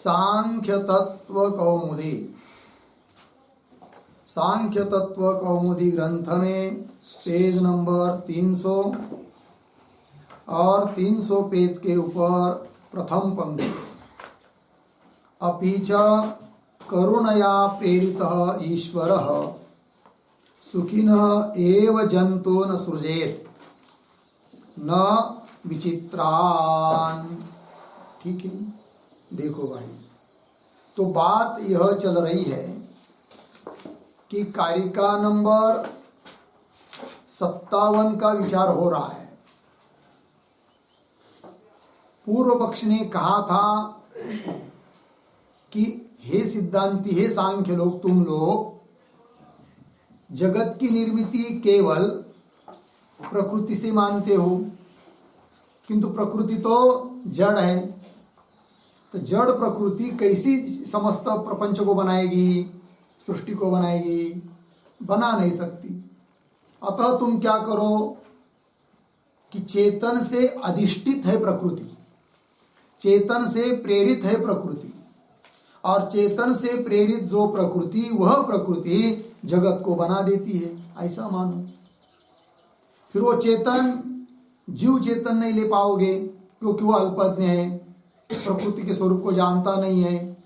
सांख्य तत्व कौमुदी, सांख्य तत्व कौमुदी ग्रंथ में पेज नंबर 300 और 300 पेज के ऊपर प्रथम पंक्ति, अपि च करुणया प्रेरितः ईश्वरः सुखिनः एव जन्तून् सृजेत् न विचित्रान। ठीक है, देखो भाई, तो बात यह चल रही है कि कारिका नंबर 57 का विचार हो रहा है। पूर्व पक्ष ने कहा था कि हे सिद्धांती, हे सांख्य लोग, तुम लोग जगत की निर्मिति केवल प्रकृति से मानते हो, किंतु प्रकृति तो जड़ है, तो जड़ प्रकृति कैसी समस्त प्रपंच को बनाएगी, सृष्टि को बनाएगी? बना नहीं सकती। अतः तुम क्या करो कि चेतन से अधिष्ठित है प्रकृति, चेतन से प्रेरित है प्रकृति, और चेतन से प्रेरित जो प्रकृति, वह प्रकृति जगत को बना देती है, ऐसा मानो। फिर वो चेतन जीव चेतन नहीं ले पाओगे, क्योंकि वो अल्पज्ञ है, प्रकृति के स्वरूप को जानता नहीं है।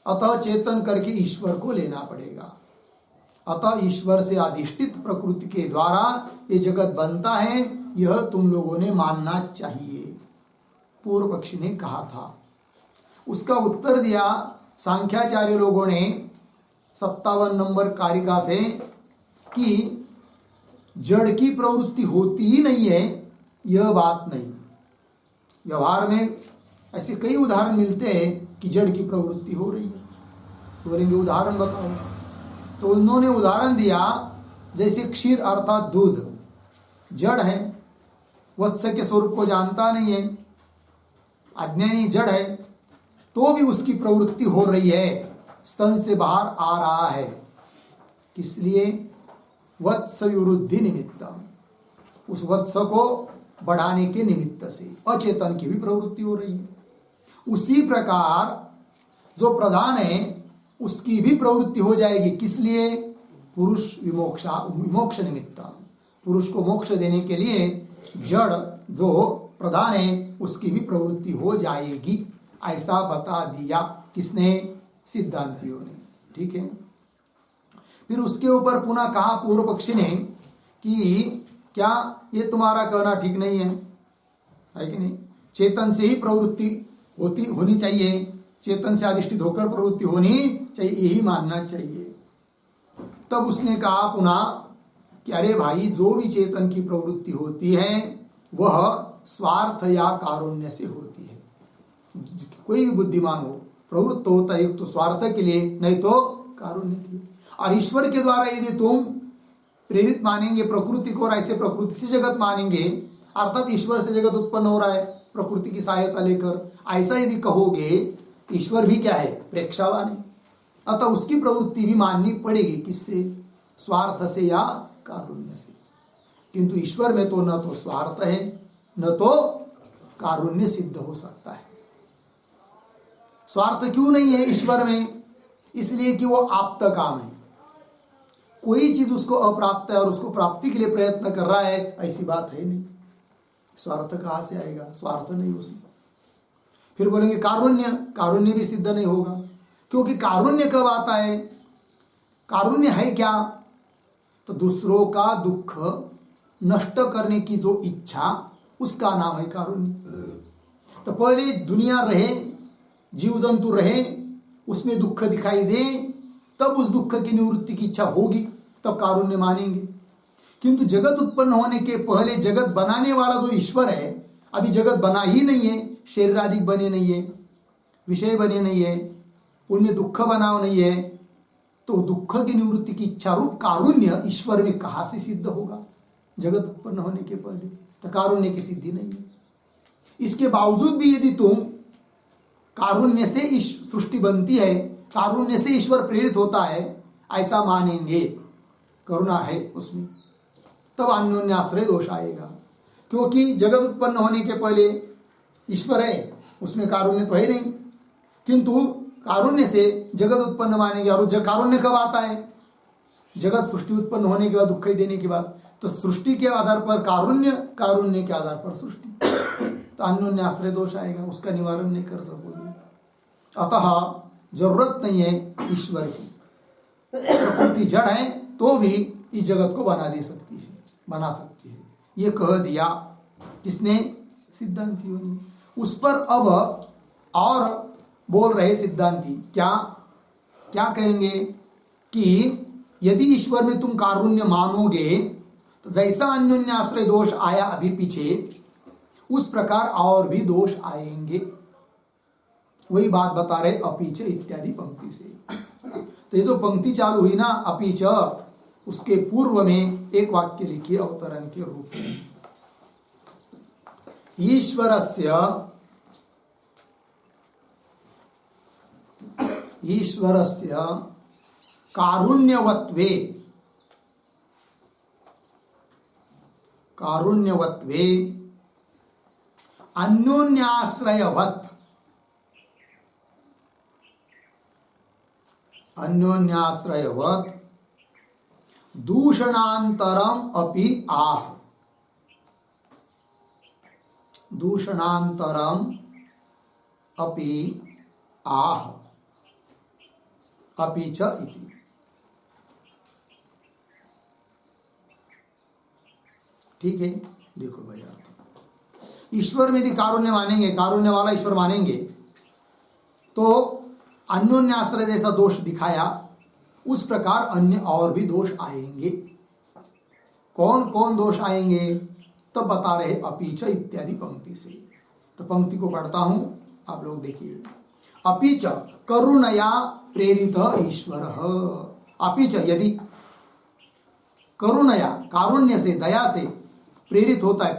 अतः चेतन करके ईश्वर को लेना पड़ेगा। अतः ईश्वर से अधिष्ठित प्रकृति के द्वारा ये जगत बनता है, यह तुम लोगों ने मानना चाहिए, पूर्व पक्षी ने कहा था। उसका उत्तर दिया सांख्याचार्य लोगों ने 57 नंबर कारिका से कि जड़ की प्रवृत्ति होती ही नहीं है, यह बात नहीं। व्यवहार में ऐसे कई उदाहरण मिलते हैं कि जड़ की प्रवृत्ति हो रही है। बोलेंगे उदाहरण बताओ, तो उन्होंने उदाहरण दिया जैसे क्षीर अर्थात दूध जड़ है, वत्स के स्वरूप को जानता नहीं है, अज्ञानी जड़ है, तो भी उसकी प्रवृत्ति हो रही है, स्तन से बाहर आ रहा है। इसलिए वत्स विवृद्धि निमित्तम, उस वत्स को बढ़ाने के निमित्त से अचेतन की भी प्रवृत्ति हो रही है। उसी प्रकार जो प्रधान है उसकी भी प्रवृत्ति हो जाएगी। किस लिए? पुरुष विमोक्ष निमित्तम, पुरुष को मोक्ष देने के लिए जड़ जो प्रधान है उसकी भी प्रवृत्ति हो जाएगी, ऐसा बता दिया। किसने? सिद्धांतियों ने। ठीक है। फिर उसके ऊपर पुनः कहा पूर्व पक्षी ने कि क्या ये तुम्हारा कहना ठीक नहीं है कि नहीं? चेतन से ही प्रवृत्ति होनी चाहिए, चेतन से अधिष्ठित होकर प्रवृत्ति होनी चाहिए, यही मानना चाहिए। तब उसने कहा पुनः कि अरे भाई, जो भी चेतन की प्रवृत्ति होती है वह स्वार्थ या कारुण्य से होती है। कोई भी बुद्धिमान हो प्रवृत्त होता है तो स्वार्थ के लिए, नहीं तो कारुण्य के लिए। और ईश्वर के द्वारा यदि तुम प्रेरित मानेंगे प्रकृति को और ऐसे प्रकृति से जगत मानेंगे, अर्थात ईश्वर से जगत उत्पन्न हो रहा है प्रकृति की सहायता लेकर, ऐसा यदि कहोगे, ईश्वर भी क्या है? प्रेक्षावान है। अतः उसकी प्रवृत्ति भी माननी पड़ेगी। किससे? स्वार्थ से या कारुण्य से। किंतु ईश्वर में तो न तो स्वार्थ है न तो कारुण्य सिद्ध हो सकता है। स्वार्थ क्यों नहीं है ईश्वर में? इसलिए कि वो आप्त काम है। कोई चीज उसको अप्राप्त है और उसको प्राप्ति के लिए प्रयत्न कर रहा है, ऐसी बात है नहीं। स्वार्थ कहां से आएगा? स्वार्थ नहीं उसमें। फिर बोलेंगे कारुण्य, कारुण्य भी सिद्ध नहीं होगा, क्योंकि कारुण्य कब आता है? कारुण्य है क्या? तो दूसरों का दुख नष्ट करने की जो इच्छा, उसका नाम है कारुण्य। तो पहले दुनिया रहे, जीव जंतु रहे, उसमें दुख दिखाई दे, तब उस दुख की निवृत्ति की इच्छा होगी, तब कारुण्य मानेंगे। किंतु जगत उत्पन्न होने के पहले जगत बनाने वाला जो ईश्वर है, अभी जगत बना ही नहीं है, शरीर आदि बने नहीं है, विषय बने नहीं है, उनमें दुख बना नहीं है, तो दुख की निवृत्ति की इच्छा रूप कारुण्य ईश्वर में कहां से सिद्ध होगा? जगत उत्पन्न होने के पहले तो कारुण्य की सिद्धि नहीं है। इसके बावजूद भी यदि तुम कारुण्य से सृष्टि बनती है, कारुण्य से ईश्वर प्रेरित होता है, ऐसा मानेंगे, करुणा है उसमें, तब अन्योन्याश्रय दोष आएगा। क्योंकि जगत उत्पन्न होने के पहले ईश्वर है, उसमें कारुण्य तो है नहीं, किंतु कारुण्य से जगत उत्पन्न मानेंगे। और कारुण्य कब आता है? जगत सृष्टि उत्पन्न होने के बाद, दुख देने के बाद। तो सृष्टि के आधार पर कारुण्य, कारुण्य के आधार पर सृष्टि, तो अन्योन्य आश्रय दोष आएगा, उसका निवारण नहीं कर सकोगे। अतः जरूरत नहीं है ईश्वर की। प्रकृति जड़ है तो भी इस जगत को बना सकती है। ये कह दिया किसने? सिद्धांतियों ने। उस पर अब और बोल रहे सिद्धांती क्या कहेंगे कि यदि ईश्वर में तुम कारुण्य मानोगे तो जैसा अन्योन्य आश्रय दोष आया अभी पीछे, उस प्रकार और भी दोष आएंगे। वही बात बता रहे अपीच इत्यादि पंक्ति से। तो ये जो पंक्ति चालू हुई ना अपीच, उसके पूर्व में एक वाक्य लिखिए अवतरण के रूप में। ईश्वरस्य कारुण्यवत्वे अन्योन्याश्रयवत् दूषणांतरम अपि आह। दूषणांतरम अपि आह अपि च इति। ठीक है, देखो भाई, ईश्वर में यदि कारुण्य मानेंगे, कारुण्य वाला ईश्वर मानेंगे, तो अन्योन्य आश्रय जैसा दोष दिखाया, उस प्रकार अन्य और भी दोष आएंगे। कौन कौन दोष आएंगे? तो बता रहे अपीच इत्यादि पंक्ति से। तो पंक्ति को पढ़ता हूं, आप लोग देखिए। अपीच करुणया प्रेरित ईश्वर। अपीच यदि करुणया, कारुण्य से, दया से प्रेरित होता है,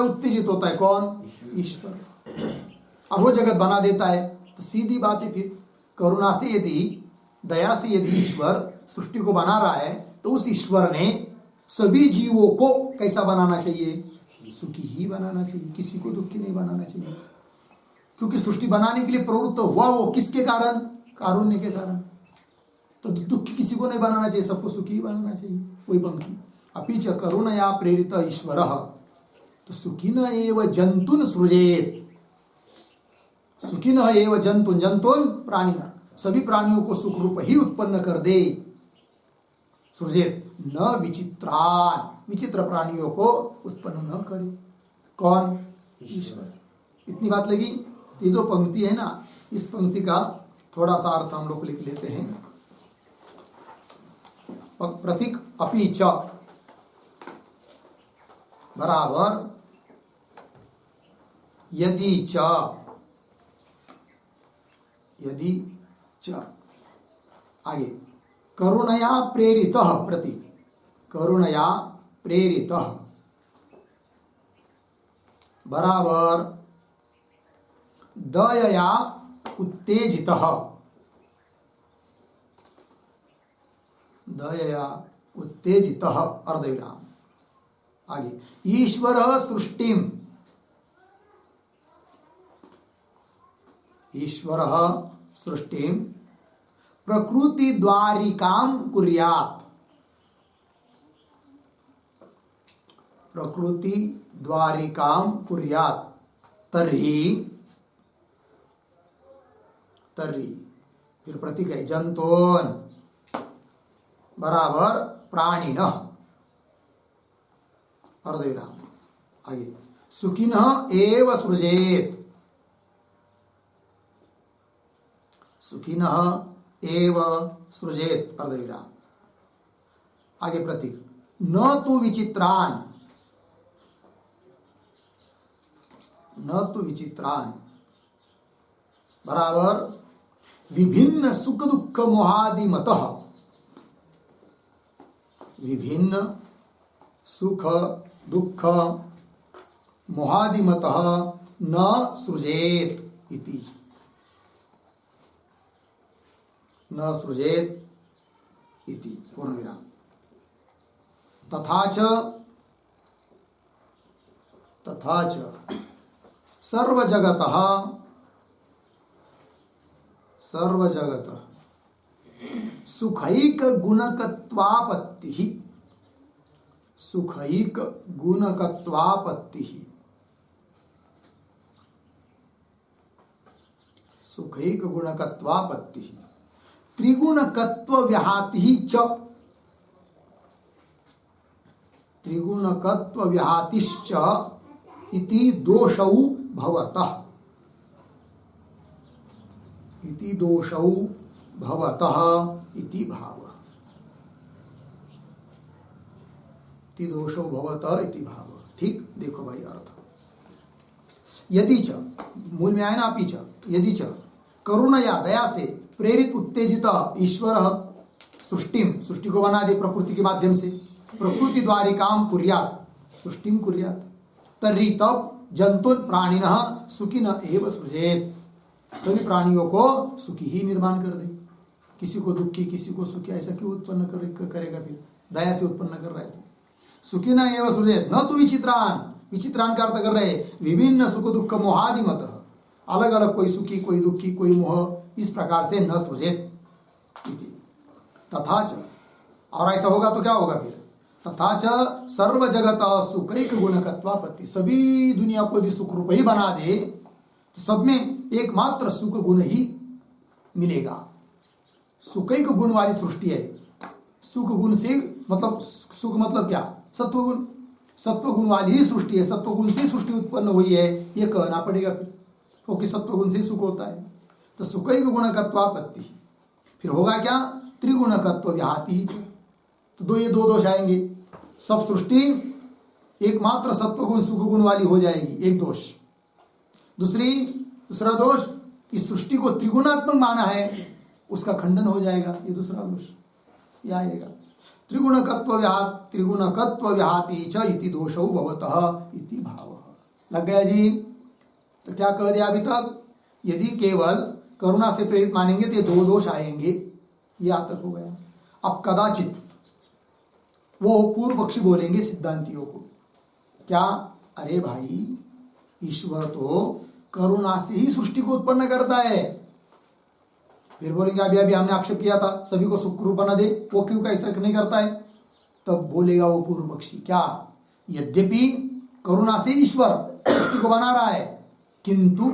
उत्तेजित होता है कौन? ईश्वर। अब वो जगत बना देता है, तो सीधी बात है फिर करुणा से यदि, दया से यदि ईश्वर सृष्टि को बना रहा है, तो उस ईश्वर ने सभी जीवों को कैसा बनाना चाहिए? सुखी ही बनाना चाहिए, किसी को दुखी नहीं बनाना चाहिए। क्योंकि सृष्टि बनाने के लिए प्रवृत्त हुआ वो किसके कारण? कारुण्य के कारण। तो दुखी किसी को नहीं बनाना चाहिए, सबको सुखी ही बनाना चाहिए। वही पंक्ति, अपीच करुणया प्रेरित ईश्वर तो सुखिन एव जंतुन सृजेत। सुखिन एव जंतुन, जंतुन प्राणी, सभी प्राणियों को सुख रूप ही उत्पन्न कर दे। सृजेत न विचित्रान, विचित्र प्राणियों को उत्पन्न न करे। कौन? ईश्वर। इतनी बात लगी। ये जो पंक्ति है ना, इस पंक्ति का थोड़ा सा अर्थ हम लोग लिख लेते हैं। प्रतीक अपीच बराबर यदि च, यदि च, आगे करुणया प्रेरित, प्रतीक करुणया प्रेरित बराबर दयया उत्तेजित, दयया उत्तेजित अर्धविराम। आगे ईश्वर सृष्टिम, ईश्वर सृष्टिम प्रकृति द्वारिकाम कुर्यात्, प्रकृति द्वारिकाम कुर्यात् तर्हि, फिर प्रतीक है जंतोन बराबर प्राणिनः अर्धविराम। आगे सुखिनः एव सृजेत, सुखिनः एव सृजेत अर्धविराम। आगे प्रतीक न तु विचित्रान, न तु विचित्रान बराबर विभिन्न सुख दुख मोहादिमतः, विभिन्न सुख दुख मोहादिमतः न सृजेत इति, न सृजेत इति पूर्णविराम। तथा च सर्वजगतः सर्व जगत सुखैक गुणकत्वापत्ति, सुखैक गुणकत्वापत्ति, सुखैक गुणकत्वापत्ति, त्रिगुणकत्व व्याहति च, त्रिगुणकत्व व्याहतिश्च इति दोषौ भवतः, इति दोषौ भवतः इति भाव, इति दोषौ भवतः इति भाव। ठीक, देखो भाई अर्थ। यदि च, मूल में आए ना अपि च, यदि च करुणया दया से प्रेरित उत्तेजित ईश्वर सृष्टिम, सृष्टि को बना दे प्रकृति के माध्यम से, प्रकृति द्वारिकाम कुर्यात, सृष्टिम कुर्यात, तर्हि तब जंतुन प्राणिनः सुखिनः एव सृजेत, सभी प्राणियों को सुखी ही निर्माण कर दे। किसी को दुखी, किसी को सुखी, ऐसा क्यों उत्पन्न करेगा? फिर दया से उत्पन्न कर रहे थे। सुखिनः एव सृजेत, न तो विचित्रान, विचित्रान का अर्थ कर रहे विभिन्न सुख दुख मोहादि मत, अलग अलग कोई सुखी कोई दुखी कोई मोह, इस प्रकार से न सृजेत इति। तथा च, और ऐसा होगा तो क्या होगा फिर? तथा च सर्व जगत सुखैक गुणकत्वापत्ति, सभी दुनिया को यदि सुख रूप ही बना दे तो सब में एकमात्र सुख गुण ही मिलेगा। सुखैक गुण वाली सृष्टि है। सुख गुण से मतलब, सुख मतलब क्या? सत्व गुण, सत्व गुण वाली ही सृष्टि है, सत्व गुण से सृष्टि उत्पन्न हुई है, ये कहना पड़ेगा फिर, क्योंकि सत्व गुण से सुख होता है। तो सुखैक गुणकत्वापत्ति, फिर होगा क्या? त्रिगुणकत्व व्याहति, तो ये दो दोष आएंगे। सब सृष्टि एकमात्र सत्व गुण सुख गुण वाली हो जाएगी, एक दोष। दूसरा दोष, इस सृष्टि को त्रिगुणात्मक माना है, उसका खंडन हो जाएगा, ये दूसरा दोष ये आएगा। त्रिगुणकत्व व्याहति च इति दोषौ भवतः इति भावः। लग गया जी? तो क्या कह दिया अभी तक? यदि केवल करुणा से प्रेरित मानेंगे तो ये दो दोष आएंगे, ये आज तक हो गया। अब कदाचित वो पूर्व पक्षी बोलेंगे सिद्धांतियों को, क्या? अरे भाई, ईश्वर तो करुणा से ही सृष्टि को उत्पन्न करता है। फिर बोलेंगे अभी अभी हमने आक्षेप किया था सभी को सुख रूप बना दे, वो क्यों कैसा नहीं करता है? तब बोलेगा वो पूर्व पक्षी, क्या? यद्यपि करुणा से ईश्वर सृष्टि को बना रहा है, किंतु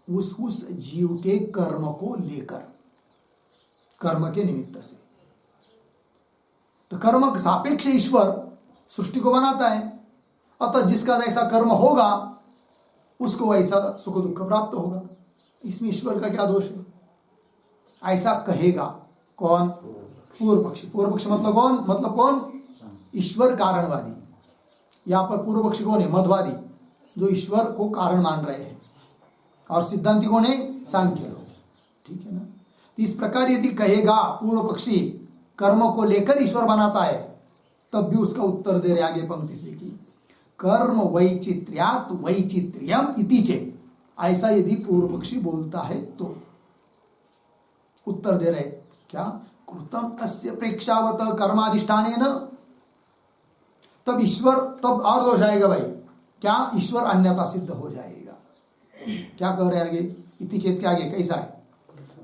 उस जीव के कर्म को लेकर, कर्म के निमित्त से। तो कर्म सापेक्ष ईश्वर सृष्टि को बनाता है, अतः जिसका जैसा कर्म होगा उसको वैसा सुख दुख प्राप्त होगा। इसमें ईश्वर का क्या दोष है? ऐसा कहेगा कौन? पूर्व पक्षी। पूर्व पक्षी मतलब कौन? मतलब कौन? ईश्वर कारणवादी। यहाँ पर पूर्व पक्षी कौन है? मध्वादी, जो ईश्वर को कारण मान रहे हैं। और सिद्धांति कौन है? सांख्य लोग। ठीक है ना? इस प्रकार यदि कहेगा पूर्व पक्षी कर्म को लेकर ईश्वर बनाता है, तब भी उसका उत्तर दे रहे आगे पंक्ति से की कर्म वैचित्र्यात् वैचित्र्यम इति चेत्, ऐसा यदि पूर्व पक्षी बोलता है तो उत्तर दे रहे क्या? कृतम अस्य प्रेक्षावत कर्माधिष्ठानेन, तब ईश्वर, तब और दोष आएगा भाई, क्या? ईश्वर अन्यथा सिद्ध हो जाएगा। क्या कह रहे आगे? इति चेत के आगे कैसा है?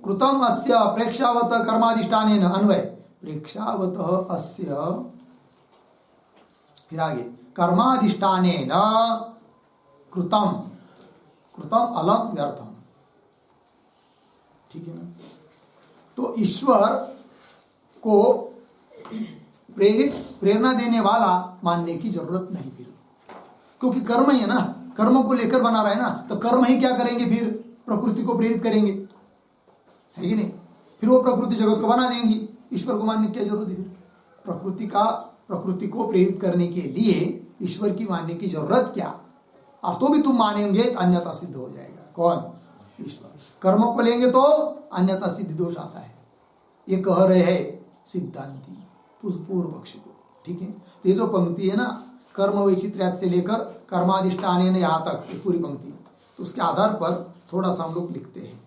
कृतम अस्य प्रेक्षावत कर्माधिष्ठानेन, अन्वय प्रेक्षावत अस्य, फिर आगे कर्माधिष्ठानेन कृतम, कृतम अलम व्यर्थम। ठीक है ना? तो ईश्वर को प्रेरणा देने वाला मानने की जरूरत नहीं फिर, क्योंकि कर्म ही है ना, कर्म को लेकर बना रहा है ना, तो कर्म ही क्या करेंगे फिर? प्रकृति को प्रेरित करेंगे, है कि नहीं? फिर वो प्रकृति जगत को बना देंगी, ईश्वर को मानने की क्या जरूरत है फिर? प्रकृति को प्रेरित करने के लिए ईश्वर की मानने की जरूरत क्या? और तो भी तुम मानेंगे तो अन्यथा सिद्ध हो जाएगा। कौन? ईश्वर। कर्मों को लेंगे तो अन्यथा सिद्धि दोष आता है, ये कह रहे हैं सिद्धांति पूर्व पक्षी को। ठीक है? तो ये जो पंक्ति है ना, कर्म वैचित्र्यात् से लेकर कर्माधिष्ठानेन यहाँ तक, ये पूरी पंक्ति, तो उसके आधार पर थोड़ा सा हम लोग लिखते हैं।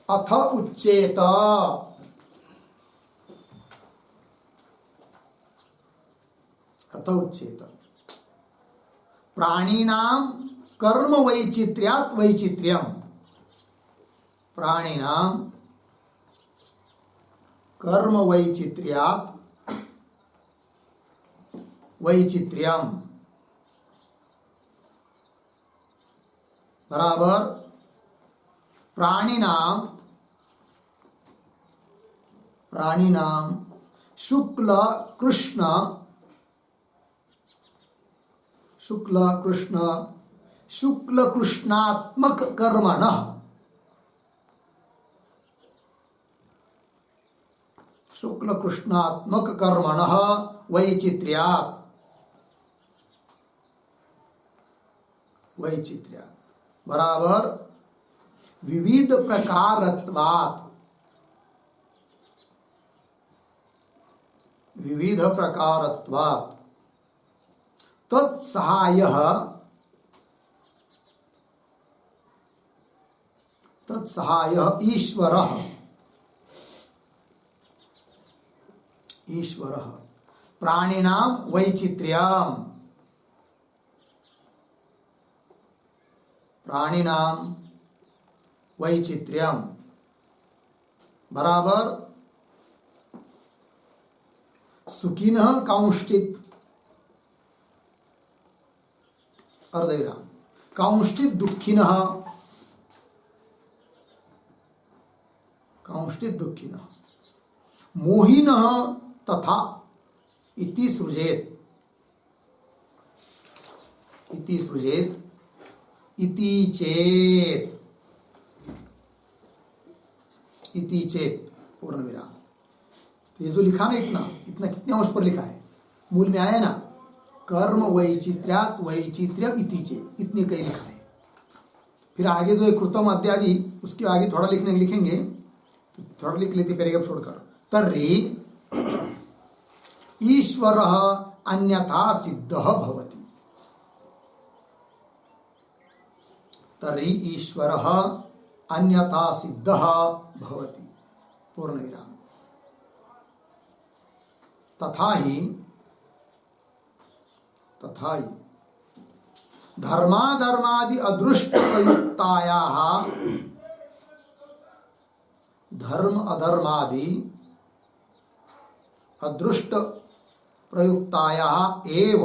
अथ उच्चेत, अथ उच्चेत प्राणीनाम कर्म वैचित्र्यात् वैचित्र्यम, प्राणिनाम कर्म वैचित्र्यात् वैचित्र्यम बराबर प्राणिनाम शुक्ल कृष्ण शुक्ल कृष्णात्मक कर्मणः शुक्ल कृष्णात्मक कर्मणः वैचित्र्यात् बराबर विविध प्रकारत्वात् तत्सहायः ईश्वरः प्राणिनां वैचित्र्यम बराबर सुखिनः कांश्चित् अर्धविराम कांश्चित् दुःखिनः मोहिनः तथा इति सृजेत इति चेत पूर्ण विराम। तो ये जो लिखा ना इतना कितने अंश पर लिखा है, मूल में आया ना, कर्म वैचित्र्यात् वैचित्र्यम इति चेत, इतने कई लिखा है। फिर आगे जो कृतम अद्यादि उसके आगे थोड़ा लिखेंगे तो थोड़ा लिख लेते पैराग्राफ छोड़कर। तर्हि ईश्वरः अन्यथा सिद्धः भवति। पूर्ण विराम। तथा ही धर्माधर्मादि अदृष्ट प्रयुक्तायाः धर्म अधर्मादि अदृष्ट प्रयुक्तायाः एव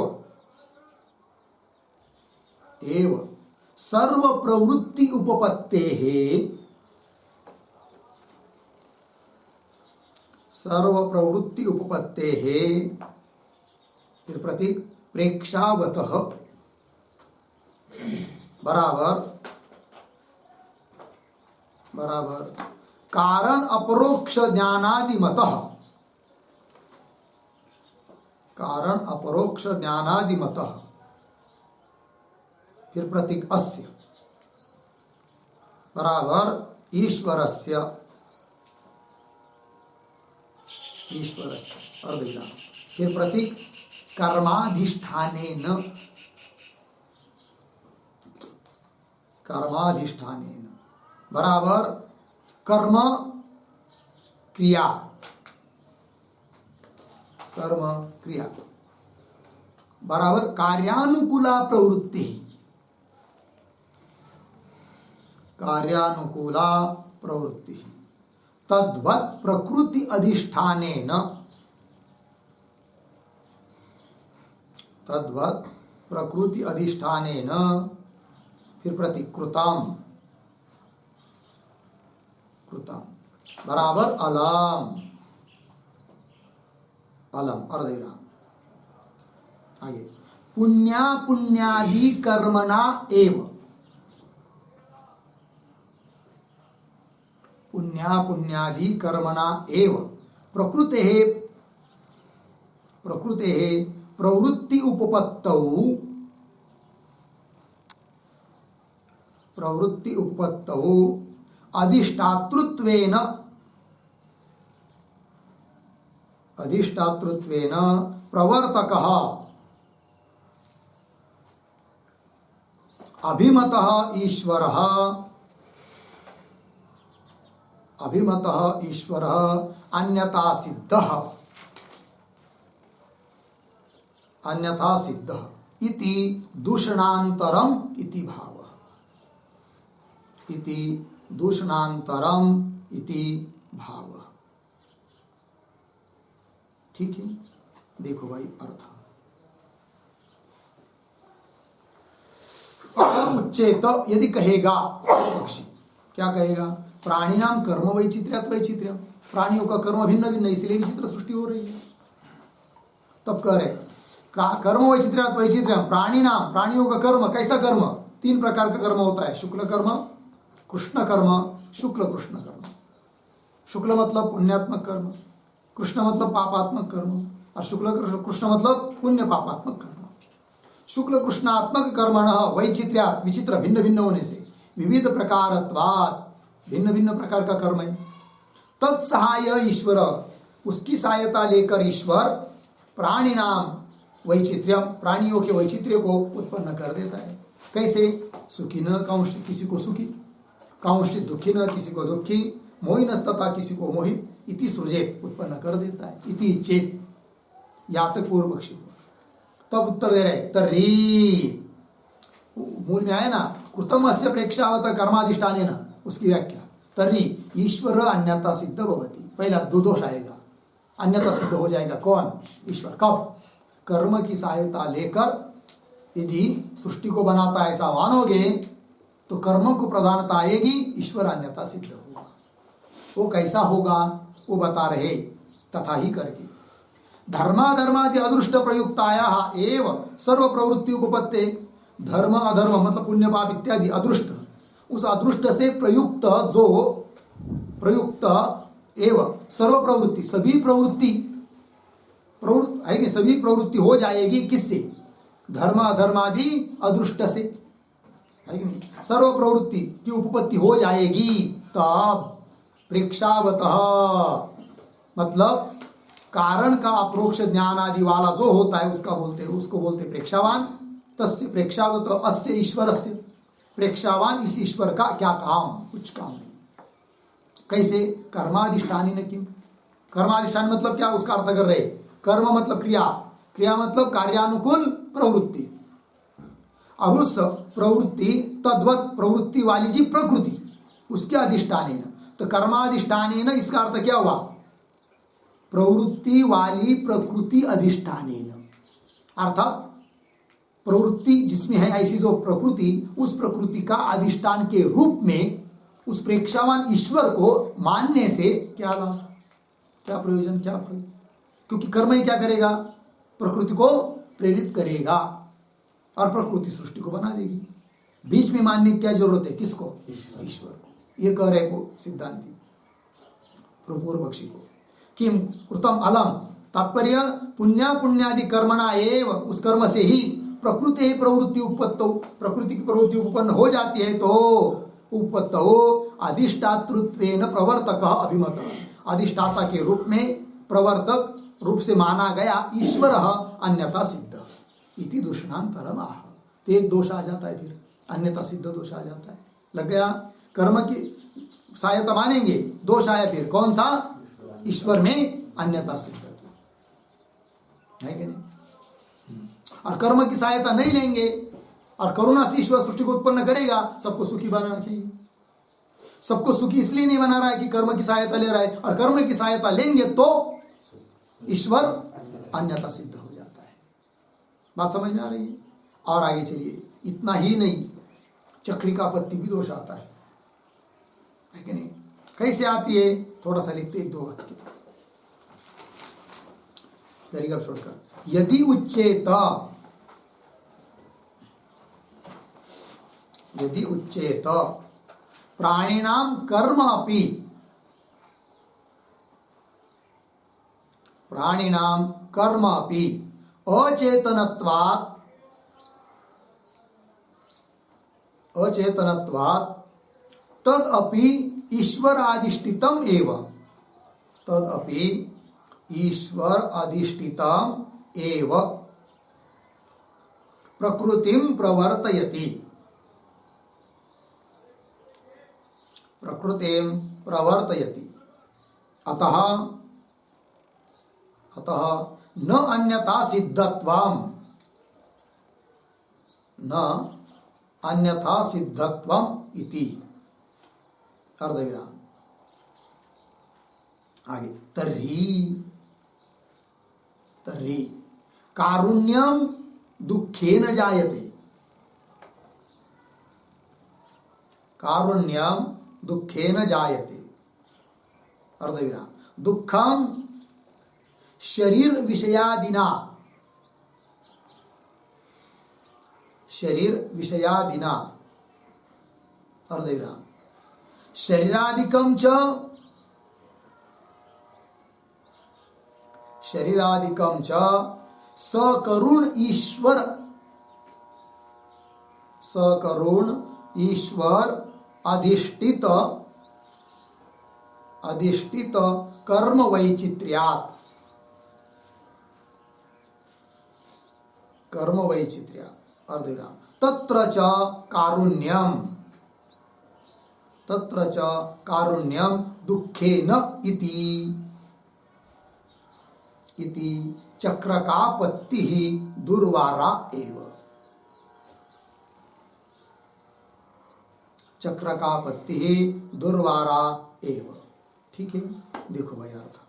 सर्व प्रवृत्ति उपपत्तेः फिर प्रतीक प्रेक्षावतः बराबर कारण अपरोक्ष ज्ञानादिमतः फिर प्रतीक अस्य बराबर ईश्वरस्य अर्धविराम। फिर प्रतीक कर्माधिष्ठानेन बराबर कर्म क्रिया बराबर कार्यानुकूला प्रवृत्ति तद्वत् प्रकृति अधिष्ठानेन फिर प्रतिकृतम बराबर अलम अर्धविराम। आगे पुण्यादि कर्मणा एव प्रकृतेः प्रवृत्ति उपपत्तौ अधिष्ठातृत्वेन प्रवर्तकः अभिमतः ईश्वरः अन्यथा सिद्धः इति दूषणांतरम इति भाव, इति दूषणांतरम इति भाव। ठीक है, देखो भाई अर्थ। उच्चेत यदि कहेगा पक्षी, क्या कहेगा? प्राणी नाम कर्म वैचित्र्यात वैचित्र्य, प्राणियों का कर्म भिन्न भिन्न, इसलिए विचित्र सृष्टि हो रही है। तब कह रहे कर्म वैचित्र्यात वैचित्र्य, प्राणी नाम, प्राणियों का कर्म, कैसा कर्म? 3 प्रकार का कर्म होता है, शुक्ल कर्म, कृष्ण कर्म, शुक्ल कृष्ण कर्म। शुक्ल मतलब पुण्यात्मक कर्म, कृष्ण मतलब पापात्मक कर्म, और शुक्ल कृष्ण मतलब पुण्य पापात्मक कर्म। शुक्ल कृष्णात्मक कर्मण वैचित्र्यात, विचित्र भिन्न भिन्न होने से, विविध प्रकारत्वात्, भिन्न भिन्न प्रकार का कर्म है। तत्सहाय ईश्वर, उसकी सहायता लेकर ईश्वर प्राणी नाम वैचित्र्यम, प्राणियों के वैचित्र्य को उत्पन्न कर देता है। कैसे? सुखी न कांश्चित, किसी को सुखी, कांश्चित दुखी न, किसी को दुखी, मोहिनस्तथा, किसी को मोहित, इति सृजेत, उत्पन्न कर देता है। इति चेत, या तक पूर्व पक्षी हुआ। तब उत्तर दे रहे तर्हि, मूल में आया ना, कृतमस्य प्रेक्षावत कर्माधिष्ठाने न, उसकी व्याख्या। तर्हि ईश्वर अन्यथा सिद्ध भवति, पहला 2 दोष आएगा, अन्यथा सिद्ध हो जाएगा। कौन? ईश्वर। कब? कर्म की सहायता लेकर यदि सृष्टि को बनाता है, ऐसा मानोगे तो कर्म को प्रधानता आएगी, ईश्वर अन्यथा सिद्ध होगा। वो कैसा होगा वो बता रहे, तथा ही करके धर्माधर्मादि अदृष्ट प्रयुक्ताया एव सर्व प्रवृत्ति उपपत्ते। धर्म अधर्म मतलब पुण्य पाप इत्यादि अदृष्ट, उस अदृष्ट से प्रयुक्त, जो प्रयुक्त एव सर्व प्रवृत्ति, सभी प्रवृत्ति है कि सभी प्रवृत्ति हो जाएगी किससे? धर्म अधर्मादि अदृष्ट से, है कि नहीं? सर्व प्रवृत्ति की उपपत्ति हो जाएगी। तब प्रेक्षावतः मतलब कारण का अप्रोक्ष ज्ञान आदि वाला जो होता है उसको बोलते प्रेक्षावान। तस्य प्रेक्षावत अस्य ईश्वरस्य, प्रेक्षावान इस ईश्वर का क्या काम? कुछ काम नहीं। कैसे? कर्माधिष्ठानी न किम, कर्माधिष्ठान मतलब क्या? उसका अर्थ कर रहे, कर्म मतलब क्रिया, क्रिया मतलब कार्यानुकूल प्रवृत्ति। अब उस प्रवृत्ति तद्वत प्रवृत्ति वाली जी प्रकृति, उसके अधिष्ठानेन, तो कर्माधिष्ठानेन इसका अर्थ क्या हुआ? प्रवृत्ति वाली प्रकृति अधिष्ठानेन, अर्थात प्रवृत्ति जिसमें है ऐसी जो प्रकृति, उस प्रकृति का अधिष्ठान के रूप में उस प्रेक्षावान ईश्वर को मानने से क्या लाभ, क्या प्रयोजन, क्या फल? क्योंकि कर्म ही क्या करेगा? प्रकृति को प्रेरित करेगा और प्रकृति सृष्टि को बना देगी। बीच में मानने की क्या जरूरत है? किसको? ईश्वर को। ये कह रहे को सिद्धांति पूर्व पक्षी को। किम कृतम अलम, तात्पर्य पुण्या पुण्यादि कर्मणा एव, उस कर्म से ही प्रकृति प्रवृत्ति उपपत्तो, प्रकृति की प्रवृत्ति उत्पन्न हो जाती है, तो उपपत्तो अधिष्ठातृत्वेन प्रवर्तक अभिमत, अधिष्ठाता के रूप में प्रवर्तक रूप से माना गया ईश्वर अन्यथा सिद्ध इति दूषणांतरम आह। तो एक दोष आ जाता है, फिर अन्यथा सिद्ध दोष आ जाता है। लग गया, कर्म की सहायता मानेंगे, दोष आया फिर कौन सा? ईश्वर में अन्यथा सिद्ध है कि नहीं? और कर्म की सहायता नहीं लेंगे और करुणा से ईश्वर सृष्टि को उत्पन्न करेगा, सबको सुखी बनाना चाहिए। सबको सुखी इसलिए नहीं बना रहा है कि कर्म की सहायता ले रहा है, और कर्म की सहायता लेंगे तो ईश्वर अन्यथा सिद्ध हो जाता है। बात समझ में आ रही है? और आगे चलिए, इतना ही नहीं, चक्रिकापत्ति भी दोष आता है कि नहीं? कैसे आती है? थोड़ा सा लिखते, 1-2 वाक्य करेगा छोड़कर। यदि उच्चेत, यदि उच्चेत प्राणिनाम कर्म अपि, प्राणिनाम कर्म अपि अचेतनत्वात्, अचेतनत्वात् तदपि ईश्वराधिष्ठितम एव, तदपि ईश्वर अधिष्ठितम एव प्रकृतिम प्रवर्तयति, प्रकृतिम प्रवर्तयति। अतः अतः न अन्यथा सिद्धत्वम, न अन्यथा सिद्धत्वम इति। अर्धविराम। आगे तर्हि कारुण्यम दुःखेन जायते। कारुण्यम दुःखेन जायते। अर्धविराम। दुःखम शरीर विषयादिना। शरीर विषयादिना। अर्धविराम। शरीरादिकं च सकरुण ईश्वर अधिष्ठित कर्म वैचित्र्यात्। अर्धविराम। तत्र च कारुण्यम दुःखेन इति चक्रकापत्ति दुर्वारा एव। चक्रकापत्ति दुर्वारा एव। ठीक है, देखो भाई अर्थ।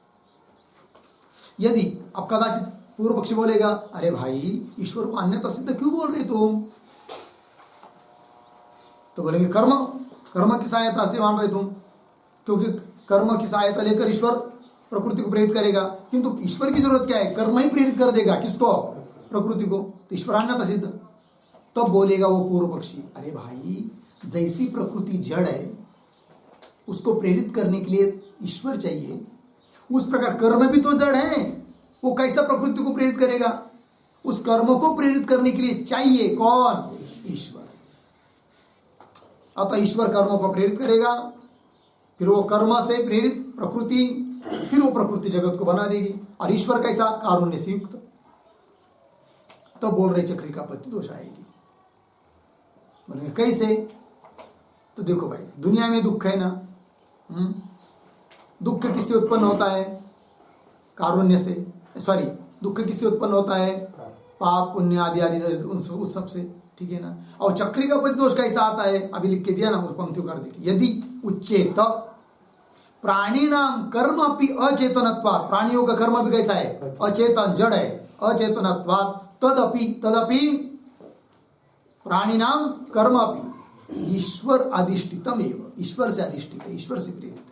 यदि अब कदाचित पूर्व पक्षी बोलेगा, अरे भाई ईश्वर को अन्यथा सिद्ध क्यों बोल रहे तुम? तो बोलेंगे कर्म की सहायता से मान रहे तुम, क्योंकि कर्म की सहायता लेकर ईश्वर प्रकृति को प्रेरित करेगा। किंतु ईश्वर की जरूरत क्या है? कर्म ही प्रेरित कर देगा। किसको? प्रकृति को। तो ईश्वर अन्यथा सिद्ध। तब बोलेगा वो पूर्व पक्षी, अरे भाई जैसी प्रकृति जड़ है उसको प्रेरित करने के लिए ईश्वर चाहिए, उस प्रकार कर्म भी तो जड़ है, वो कैसा प्रकृति को प्रेरित करेगा? उस कर्म को प्रेरित करने के लिए चाहिए कौन? ईश्वर। अतः ईश्वर कर्मों को प्रेरित करेगा, फिर वो कर्म से प्रेरित प्रकृति, फिर वो प्रकृति जगत को बना देगी। और ईश्वर कैसा? कारुण्य से युक्त। तब बोल रहे चक्रिकापत्ति दोष आएगी। बोलेंगे कैसे? तो देखो भाई, दुनिया में दुख है ना, दुख किससे उत्पन्न होता है? कारुण्य से। सॉरी, दुख किससे उत्पन्न होता है? पाप पुण्य आदि आदि उस सब से। ठीक है ना। और चक्रिकापत्ति दोष कैसा आता है? अभी लिख के दिया ना, उस पंक्ति कर देखिए। यदि उच्चेत प्राणीनाम कर्म अपि अचेतनत्वात्, प्राणियों का कर्म भी कैसा है? अचेतन, जड़ है। अचेतनत्वात् तदपि प्राणीनाम कर्म अपि ईश्वर अधिष्ठितम एव। ईश्वर से अधिष्ठित है, ईश्वर से प्रेरित है।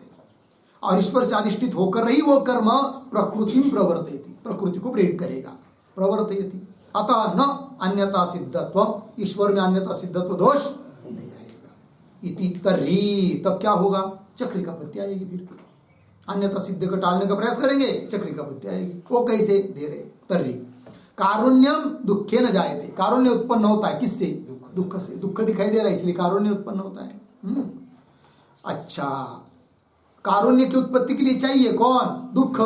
और ईश्वर से अधिष्ठित होकर ही वो कर्म प्रकृति प्रवर्तयति, प्रकृति को प्रेरित करेगा। प्रवर्तयति। अतः न अन्यथा सिद्धत्व, ईश्वर में अन्यथा सिद्धत्व दोष नहीं आएगा। इति तर्हि, तब क्या होगा? चक्रिकापत्ति आएगी। फिर अन्यथा सिद्ध को टालने का प्रयास करेंगे, चक्रिकापत्ति आएगी। वो कैसे दे रहे? तर्हि कारुण्यम दुःखे न जायते। कारुण्य उत्पन्न होता है किससे? दुख से। दुख दिखाई दे रहा है इसलिए कारुण्य उत्पन्न होता है। अच्छा, कारुण्य की उत्पत्ति के लिए चाहिए कौन? दुख।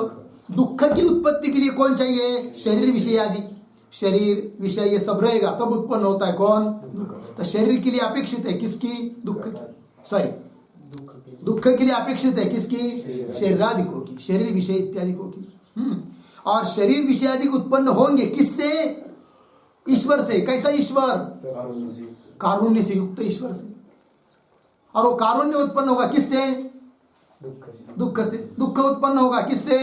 दुख की उत्पत्ति के लिए कौन चाहिए? शरीर विषय आदि। शरीर विषय ये सब रहेगा तब उत्पन्न होता है कौन? दुख। तो शरीर के लिए अपेक्षित है किसकी? दुख की। सॉरी, दुख के लिए अपेक्षित है किसकी? शरीरादिकों की, शरीर विषय इत्यादि को की। और शरीर विषय आदि उत्पन्न होंगे किससे? ईश्वर से। कैसा ईश्वर? कारुण्य से युक्त ईश्वर से। और वो कारुण्य उत्पन्न होगा किससे? दुख से। दुख उत्पन्न होगा किससे?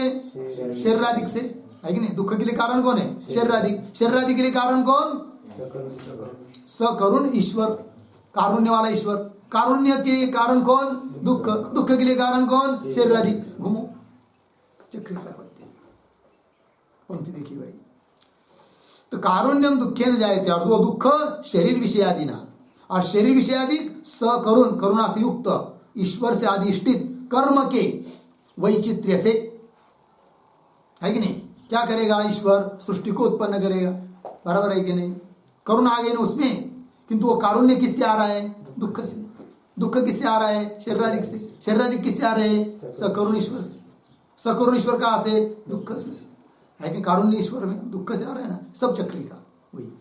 शरीरादिक से, है कि नहीं? दुख के लिए कारण कौन है? शरीरादिक। शरीरादिक के लिए कारण कौन? सकरुण ईश्वर, कारुण्य वाला ईश्वर। कारुण्य के कारण कौन? दुख। दुख के लिए कारण कौन? शरीरादिक। घूमो चक्रिकापत्ति। पंक्ति देखिए भाई। तो कारुण्यम दुःखेन जायते, और वो दुख शरीर विषयादिना। और शरीर विषयादिक सकरुण, करुणा से युक्त ईश्वर से अधिष्ठित कर्म के वैचित्र्य से, है कि नहीं? क्या करेगा? ईश्वर सृष्टि को उत्पन्न करेगा। बराबर है कि नहीं? करुणा आ गई ना उसमें, किंतु वो कारुण्य किससे आ रहा है? दुख से। दुख किससे आ रहा है? शरीरादिक से। शरीरादिक किससे आ रहे हैं? सकरुण ईश्वर से। सकरुण ईश्वर कहाँ से? दुख से, है कि? कारुण्य ईश्वर में दुख से आ रहा है ना, सब चक्री का वही।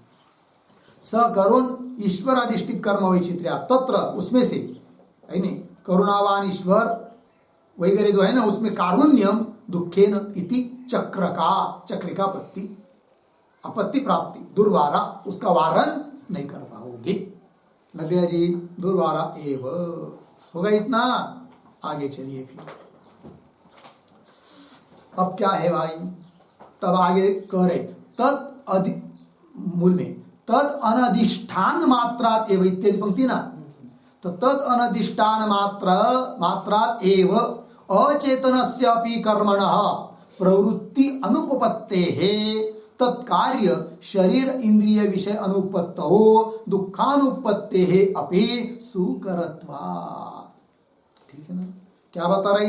सकरुण ईश्वर अधिष्ठित कर्म वैचित्र्य, तत्र उसमें से, है नहीं? करुणावान ईश्वर वगैरह जो है ना, उसमें कारुण्यम दुःखेन इति चक्रिकापत्ति, आपत्ति प्राप्ति, दुर्वारा, उसका वारण नहीं कर पाओ। लग गया जी, दुर्वारा एव होगा इतना। आगे चलिए फिर, अब क्या है भाई, तब आगे कह रहे तद अधि मूल में तद अनधिष्ठान मात्रात एव इत्यादि पंक्ति ना, तो तद अनधिष्ठान मात्रात एव अचेतनस्यापि कर्मणः प्रवृत्ति अनुपपत्तेः तत्कार्य शरीर इंद्रिय विषय अनुपत्तो दुखानुपत्तेः अपि सुकरत्वात्। ठीक है ना, क्या बता रहा है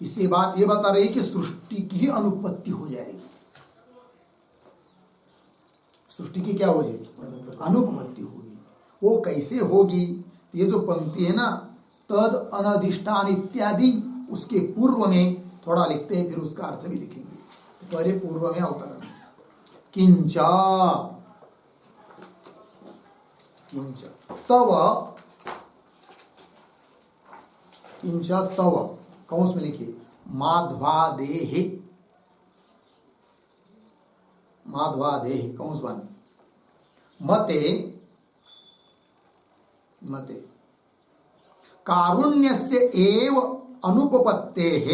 इससे बात ये बता रही कि सृष्टि की अनुपत्ति हो जाएगी। सृष्टि की क्या हो जाएगी, अनुपत्ति होगी। वो कैसे होगी, ये जो पंक्ति है ना, तद अनधिष्ठान इत्यादि, उसके पूर्व में थोड़ा लिखते हैं, फिर उसका अर्थ भी लिखेंगे। तो पहले पूर्व में अवतरण, किंच तव कौंस में लिखिए माध्वादेहे कौंस बंद मते कारुण्यस्य एव अनुपपत्तेः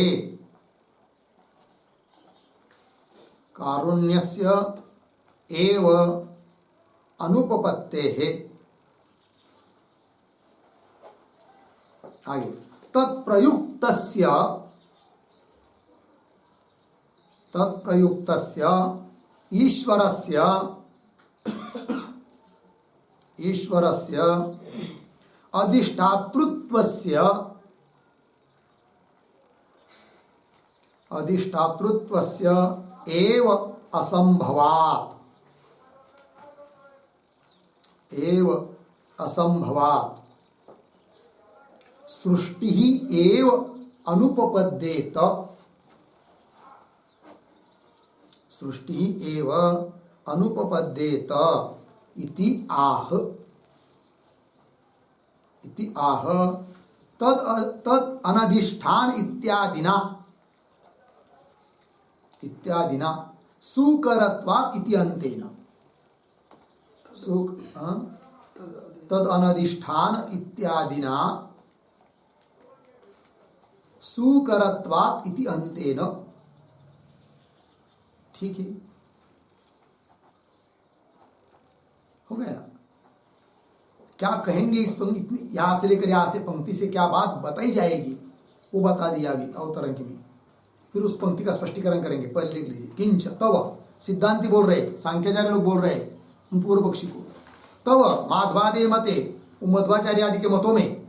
कारुण्यस्य एव अनुपपत्तेः। आगे तत्प्रयुक्तस्य ईश्वरस्य अधिष्ठातृत्वस्य एव असंभवात् सृष्टि एव अनुपपद्येत इति आह तद अनधिष्ठान इत्यादिना सुकरत्वात् इति अंतेन तद अनधिष्ठान इत्यादिना सुकरत्वात् इति अंतेन। ठीक है, हो गया। क्या कहेंगे इस पंक्ति, यहां से लेकर यहां से पंक्ति से क्या बात बताई जाएगी, वो बता दिया अभी अवतरण के में। फिर उस पंक्ति का स्पष्टीकरण करेंगे। पहले लिख लीजिए, किंच तव, सिद्धांति बोल रहे, सांख्याचार्य लोग बोल रहे उन पूर्व पक्षी को, तव माध्वादे मते, मध्वाचार्य आदि के मतों में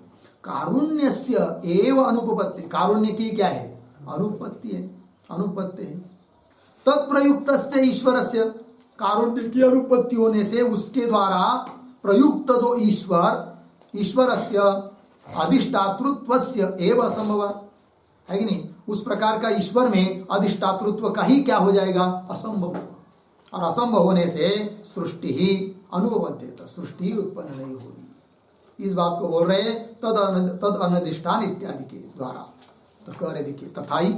कारुण्यस्य एव अनुपपत्ति, कारुण्य की क्या है, अनुपत्ति है, अनुपत्ति है। तत्प्रयुक्त ईश्वरस्य, कारुण्य की अनुपत्ति होने से उसके द्वारा प्रयुक्त जो ईश्वरस्य अधिष्ठातृत्वस्य एव असंभव है कि नहीं, उस प्रकार का ईश्वर में अधिष्ठातृत्व का ही क्या हो जाएगा, असंभव। और असंभव होने से सृष्टि ही अनुपपद्येत, सृष्टि ही उत्पन्न नहीं होगी। इस बात को बोल रहे तद अनधिष्ठान इत्यादि के द्वारा। तो कह रहे देखिए तथा ही,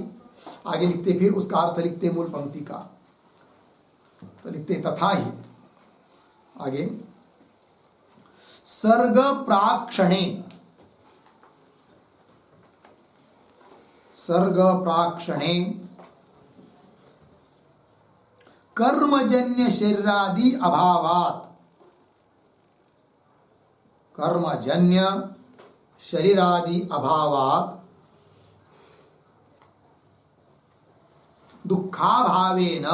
आगे लिखते फिर उसका अर्थ लिखते मूल पंक्ति का, तो लिखते तथा ही आगे सर्ग प्राक्षणे कर्मजन्य शरीरादि अभावात्, कर्मजन्य शरीरादि अभावात् दुःखाभावेन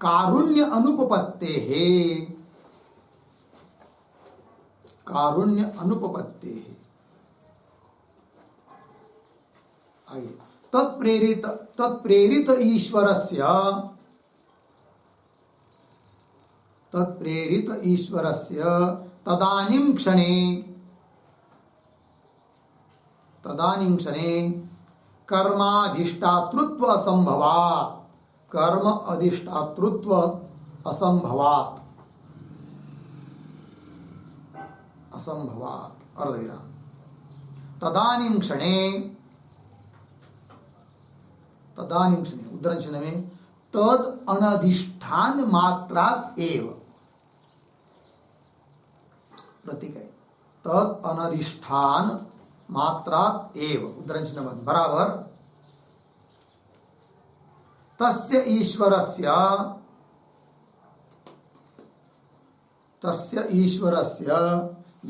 कारुण्य अनुपपत्तेः, आगे तत्प्रेरित ईश्वरस्य तदानीं क्षणे कर्माधिष्ठातृत्व असंभवात् अर्धविराम तदानीं क्षणे उद्धरण चिन्ह में तद अनधिष्ठान मात्रा एव, प्रतीक है, तद अनधिष्ठान मात्रा एव, उद्धरण चिन्ह बंद, बराबर तस्य ईश्वरस्य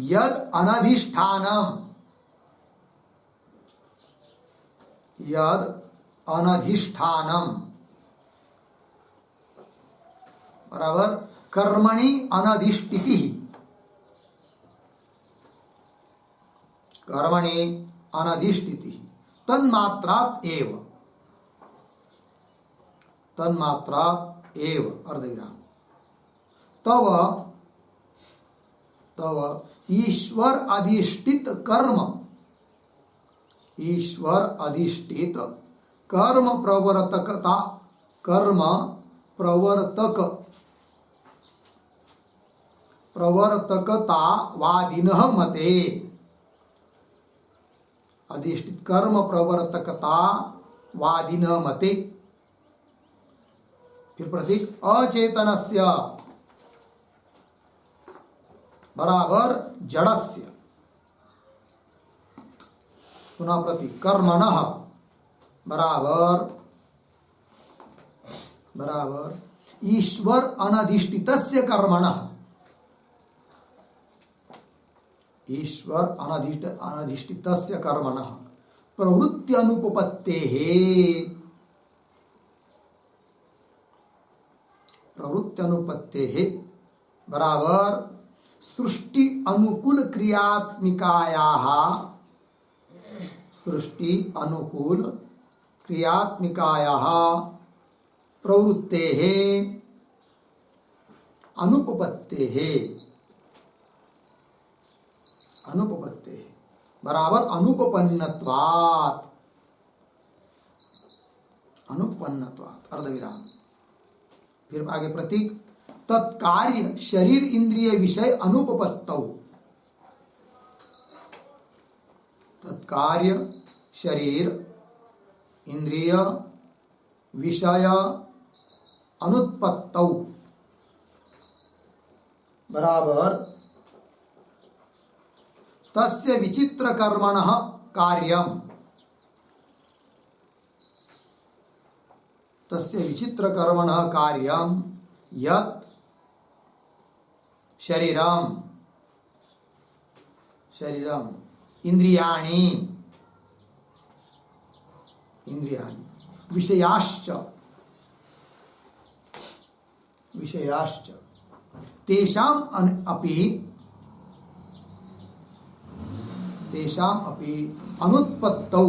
यद अनधिष्ठानम, बराबर कर्मणि अनधिष्ठिति, कर्मणि अनधिष्ठिति तन्मात्रात् एव अर्धविराम, तव ईश्वर अधिष्ठित कर्म, ईश्वर अधिष्ठित कर्म प्रवर्तकता, कर्म प्रवर्तकतावादिनः मते, अधिष्ठित कर्म प्रवर्तकतावादिनः मते, फिर प्रतीक अचेतनस्य बराबर जड़स्य, पुनः प्रतीक कर्मणः बराबर ईश्वर अनधिष्ठितस्य कर्मणः, ईश्वर अनधिष्ठितस्य कर्मणः प्रवृत्त्यनुपपत्तेः, प्रवृत्त्यनुपत्तेः बराबर सृष्टि अनुकूल क्रियात्मिकायाः, सृष्टि अनुकूल क्रियात्मिकायाः प्रवृत्तेः अनुपपत्तेः, अनुपपत्तेः बराबर अनुपपन्नत्वात्, अनुपपन्नत्वात् अर्धविराम, फिर आगे प्रतीक तत्कार्य शरीर इंद्रिय विषय अनुपपत्तौ, तत्कार्य शरीर इंद्रिय विषय अनुत्पत्तौ बराबर तस्य विचित्र कर्मणः कार्यम, तस्य विचित्र कर्मणः कार्यम यत् शरीरम इंद्रियाणि विषयाश्च तेषाम् अपि अनुत्पत्तौ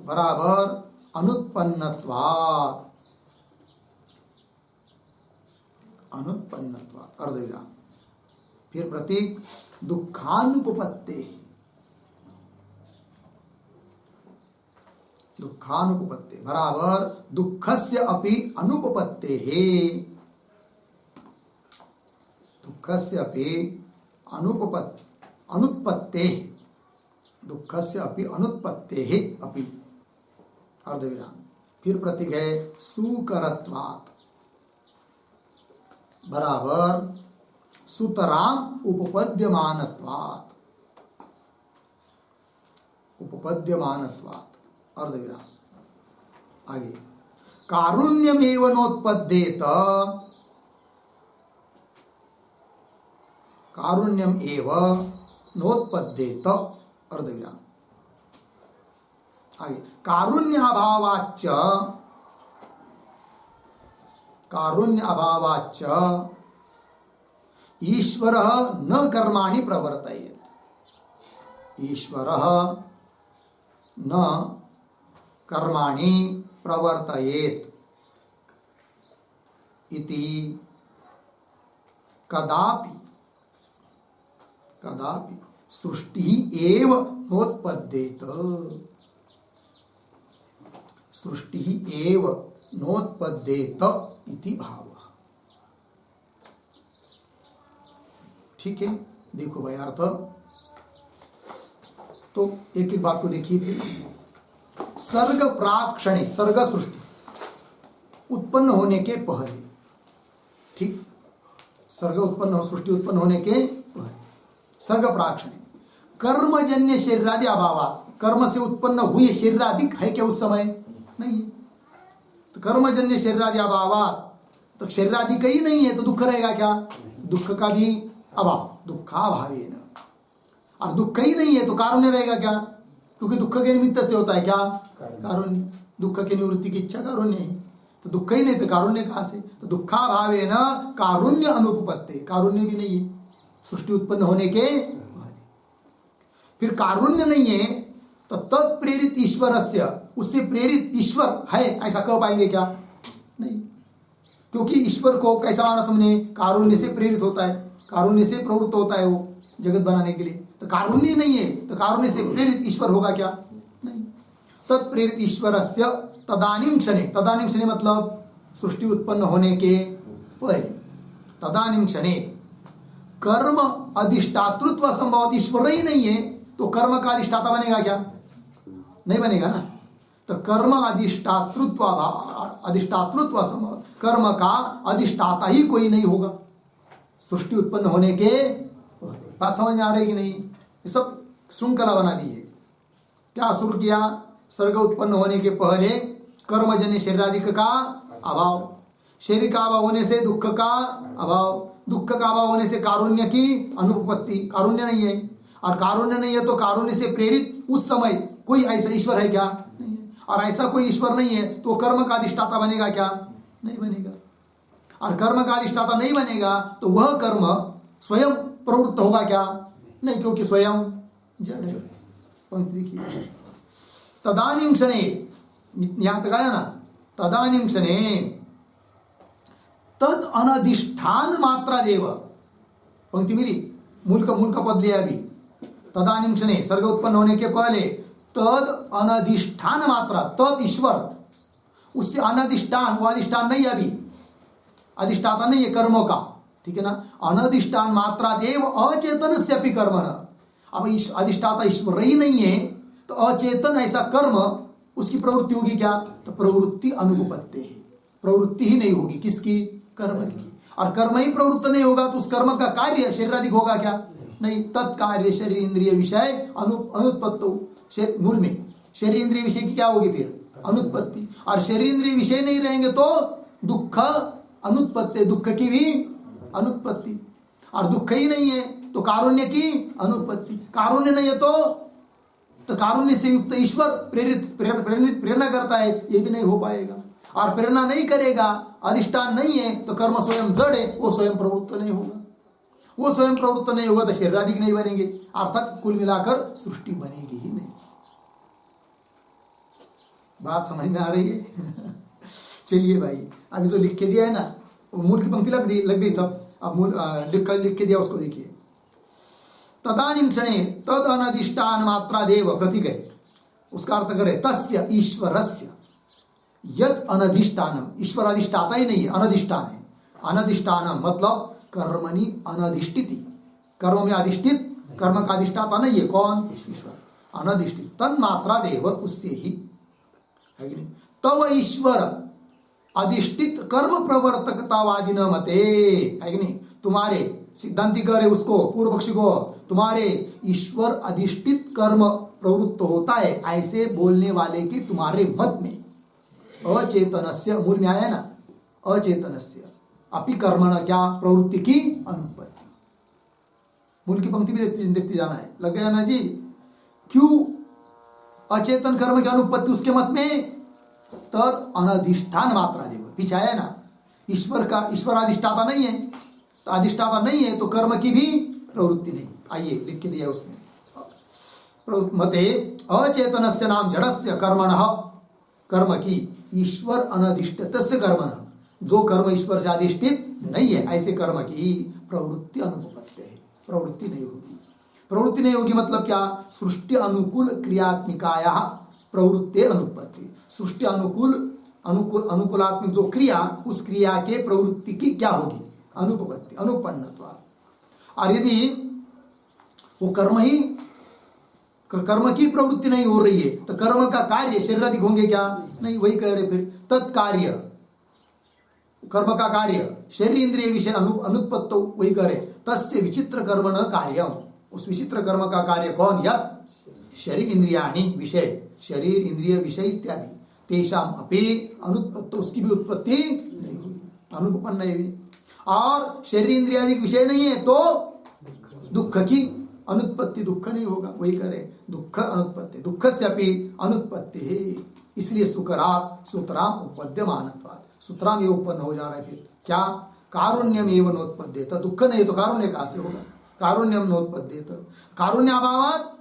बराबर अनुत्पन्नत्वात् अर्धविराम, फिर प्रतीक दुखानुपपत्ते, बराबर दुःखस्य अपि अनुपपत्तेः, दुःखस्य अपि अनुत्पत्तेः, दुःखस्य अपि अनुत्पत्तेः अपि अर्धविराम, फिर प्रतीक है सुकरत्वात् बराबर सुतराम उपपद्यमानत्वात् अर्धविराम, आगे कारुण्यमेव नोत्पद्येत, कारुण्यम एव नोत्पद्येत अर्धविराम, आगे कारुण्य अभावाच्च ईश्वरः न कर्माणि प्रवर्तयेत्, ईश्वरः न कर्माणि प्रवर्तयेत् इति कदापि सृष्टि एव नोत्पद्येत, सृष्टि एव नोत्पद्येत इति भावः। ठीक है, देखो भाई अर्थ, तो एक एक बात को देखिए फिर। सर्ग प्राक्षणे, सर्ग सृष्टि उत्पन्न होने के पहले, ठीक, सर्ग उत्पन्न हो, सृष्टि उत्पन्न होने के पहले, सर्ग प्राक्षणे कर्मजन्य शरीरादि अभावात, कर्म से उत्पन्न हुए शरीरादि है क्या उस समय? नहीं है। तो कर्मजन्य शरीरादि अभावात, तो शरीरादि का ही नहीं है तो दुख रहेगा क्या? दुख का भी अभाव, दुखाभावेन, और दुख ही नहीं है तो कारुण्य रहेगा क्या? क्योंकि दुख के निमित्त से होता है क्या? कारुण्य। दुख की निवृत्ति की इच्छा कारुण्य है, तो दुख ही नहीं तो कारुण्य कहां से? तो दुखाभावेन कारुण्य अनुपपत्ति, कारुण्य भी नहीं है सृष्टि उत्पन्न होने के बाद। फिर कारुण्य नहीं है तो तत्प्रेरित ईश्वरस्य, उससे प्रेरित ईश्वर है ऐसा कह पाएंगे क्या? नहीं, क्योंकि ईश्वर को कैसा माना तुमने? कारुण्य से प्रेरित होता है, कारुण्य से प्रवृत्त होता है वो जगत बनाने के लिए, तो कारुण्य नहीं है तो कारुण्य से प्रेरित ईश्वर होगा क्या? नहीं। तत्प्रेरित ईश्वरस्य तदानीम क्षणे, तदानीम क्षणे मतलब सृष्टि उत्पन्न होने के पहले, तदानीम क्षणे कर्म अधिष्ठातृत्व संभव, ईश्वर ही नहीं है तो कर्म का अधिष्ठाता बनेगा क्या? नहीं बनेगा ना। तो कर्म अधिष्ठातृत्व संभव, कर्म का अधिष्ठाता ही कोई नहीं होगा सृष्टि उत्पन्न होने के पहले। बात समझ में आ रही कि नहीं? ये सब श्रृंखला बना दी है। क्या शुरू किया? सर्ग उत्पन्न होने के पहले कर्मजन्य शरीरादि का अभाव, शरीर का अभाव होने से दुख का अभाव, दुख का अभाव होने से कारुण्य की अनुपपत्ति, कारुण्य नहीं है, और कारुण्य नहीं है तो कारुण्य से प्रेरित उस समय कोई ऐसा ईश्वर है क्या? नहीं है। और ऐसा कोई ईश्वर नहीं है तो कर्म का अधिष्ठाता बनेगा क्या? नहीं बनेगा। और कर्म का अधिष्ठाता नहीं बनेगा तो वह कर्म स्वयं प्रवृत्त होगा क्या? नहीं, क्योंकि स्वयं जड़ है। पंक्ति देखिए, तदानीम क्षणे, यहां तक आया ना, तदानीम क्षणे तद अनधिष्ठान मात्रा देव, पंक्ति मिली, मूल का पद लिया अभी, तदानीम क्षणे सर्ग उत्पन्न होने के पहले तद अनधिष्ठान मात्रा, तद ईश्वर, उससे अनधिष्ठान, वो अधिष्ठान नहीं है अभी, अधिष्ठाता नहीं है कर्मों का, ठीक है ना। अनधिष्ठान मात्रा देव अचेतन से अपनी कर्म न, अब अधिष्ठाता ईश्वर ही नहीं है तो अचेतन ऐसा कर्म उसकी प्रवृत्ति होगी क्या? तो प्रवृत्ति अनुपपत्ति है, प्रवृत्ति ही नहीं होगी किसकी? कर्म की। और कर्म ही प्रवृत्त नहीं होगा तो उस कर्म का कार्य शरीराधिक होगा क्या? नहीं। तत्कार्य शरीर इंद्रिय विषय अनुत्पत्ति, मूल में शरीर इंद्रिय विषय की क्या होगी फिर? अनुत्पत्ति। और शरीर इंद्रिय विषय नहीं रहेंगे तो दुख अनुत्पत्ति, दुख की भी अनुत्पत्ति, और दुख ही नहीं है तो कारुण्य की अनुत्पत्ति, कारुण्य नहीं है तो कारुण्य से युक्त ईश्वर प्रेरणा करता है, ये भी नहीं हो पाएगा। और प्रेरणा नहीं करेगा, अधिष्ठान नहीं है तो कर्म स्वयं जड़ है, वो स्वयं प्रवृत्त नहीं होगा, वो स्वयं प्रवृत्त नहीं होगा तो शरीराधिक नहीं बनेंगे, अर्थात कुल मिलाकर सृष्टि बनेगी ही नहीं। बात समझ में आ रही है? चलिए भाई, अभी तो लिख के दिया है ना, वो मूल की पंक्ति लग गई सब, अब मूल लिख के दिया उसको देखिए। तदानीम क्षणे तद अनधिष्ठान मात्रा देव प्रतीक है, उसका अर्थ करे तस्य ईश्वरस्य यद अनधिष्ठानम, ईश्वर अधिष्ठाता ही नहीं है, अनधिष्ठान है। अनधिष्ठानम मतलब कर्मणि अनधिष्ठिति, कर्म में अधिष्ठित, कर्म का अधिष्ठाता नहीं है कौन? ईश्वर। अनधिष्ठित तन्मात्रा देव, उससे ही है कि नहीं? तव ईश्वर अधिष्ठित कर्म प्रवर्तकतावादी न मते, है कि नहीं? तुम्हारे सिद्धांति करे उसको, पूर्व पक्षी को, तुम्हारे ईश्वर अधिष्ठित कर्म प्रवृत्त होता है ऐसे बोलने वाले की तुम्हारे मत में अचेतनस्य, मूल में आया ना, अचेतनस्य अपि कर्मण क्या? प्रवृत्ति की अनुत्पत्ति। मूल की पंक्ति भी देखते जाना है, लग गया ना जी? क्यों अचेतन कर्म की अनुत्पत्ति उसके मत में? तद अनधिष्ठान मात्रा देव, पीछे आया ना, ईश्वर का, ईश्वर अधिष्ठाता नहीं है तो अधिष्ठाता नहीं है तो कर्म की भी प्रवृत्ति नहीं। आइए लिख के दिया उसमें, मते अचेतनस्य नाम जड़स्य कर्मणः, कर्म की ईश्वर अनधिष्ठितस्य कर्मणः, जो कर्म ईश्वर से अधिष्ठित नहीं है ऐसे कर्म की प्रवृत्ति अनुपपत्ति है, प्रवृत्ति नहीं होगी। प्रवृत्ति नहीं होगी मतलब क्या? सृष्टि अनुकूल क्रियात्मिकाया प्रवृत्ति अनुत्पत्ति, सृष्टि अनुकूलात्मिक जो क्रिया, उस क्रिया के प्रवृत्ति की क्या होगी? अनुपपत्ति, अनुपन्नत्व। और यदि वो कर्म ही कर्म की प्रवृत्ति नहीं हो रही है तो कर्म का कार्य शरीराधिक होंगे क्या? नहीं। वही कह रहे फिर तत्कार्य, कर्म का कार्य शरीर इंद्रिय विषय अनुत्पत्तो, वही कह रहे तस्य विचित्र कर्म न कार्यम, उस विचित्र कर्म का कार्य कौन? या शरीर इंद्रियाणि विषय, शरीर इंद्रिय विषय इत्यादि, तेषाम अपि अनुत्पत्तो, उसकी भी उत्पत्ति नहीं होगी, अनुपन्न है भी। और शरीर इंद्रियादि विषय नहीं है तो दुख की अनुत्पत्ति, दुख नहीं होगा। वही करे दुख अनुत्पत्ति, दुख से अपि अनुत्पत्ति है। इसलिए सुकरात सूत्राम उपपद्यमानत्वात्, सूत्राम ये उत्पन्न हो जा रहा है। फिर क्या? कारुण्यम एवं नोत्पद्येत, दुख नहीं तो कारुण्य कहां से होगा? कारुण्यम नोत्पद्येत, कारुण्य अभावात